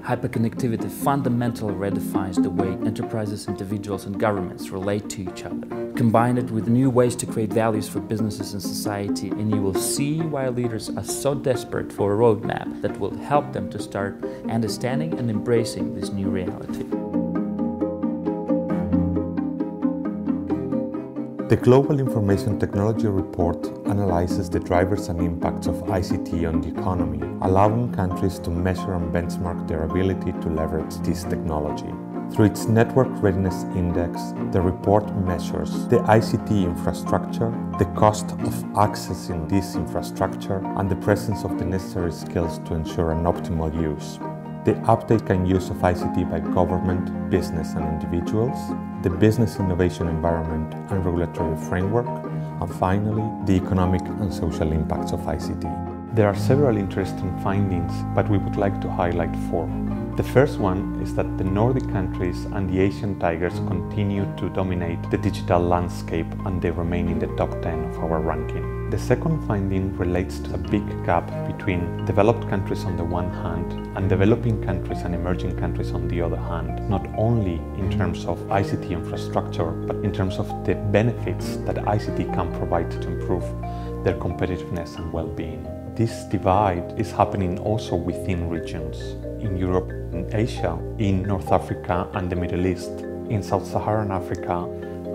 Hyperconnectivity fundamentally redefines the way enterprises, individuals and governments relate to each other. Combine it with new ways to create values for businesses and society, and you will see why leaders are so desperate for a roadmap that will help them to start understanding and embracing this new reality. The Global Information Technology Report analyzes the drivers and impacts of ICT on the economy, allowing countries to measure and benchmark their ability to leverage this technology. Through its Network Readiness Index, the report measures the ICT infrastructure, the cost of accessing this infrastructure, and the presence of the necessary skills to ensure an optimal use. The uptake and use of ICT by government, business and individuals, the business innovation environment and regulatory framework, and finally, the economic and social impacts of ICT. There are several interesting findings, but we would like to highlight 4. The first one is that the Nordic countries and the Asian tigers continue to dominate the digital landscape and they remain in the top 10 of our ranking. The second finding relates to a big gap between developed countries on the one hand and developing countries and emerging countries on the other hand, not only in terms of ICT infrastructure, but in terms of the benefits that ICT can provide to improve their competitiveness and well-being. This divide is happening also within regions, in Europe and Asia, in North Africa and the Middle East, in Sub-Saharan Africa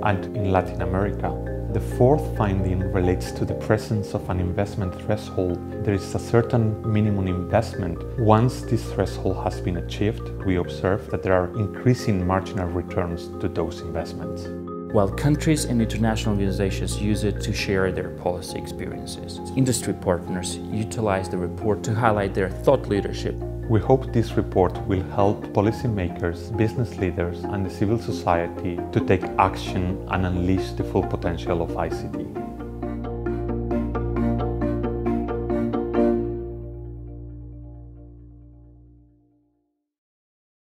and in Latin America. The fourth finding relates to the presence of an investment threshold. There is a certain minimum investment. Once this threshold has been achieved, we observe that there are increasing marginal returns to those investments. While countries and international organizations use it to share their policy experiences, industry partners utilize the report to highlight their thought leadership. We hope this report will help policymakers, business leaders and the civil society to take action and unleash the full potential of ICT.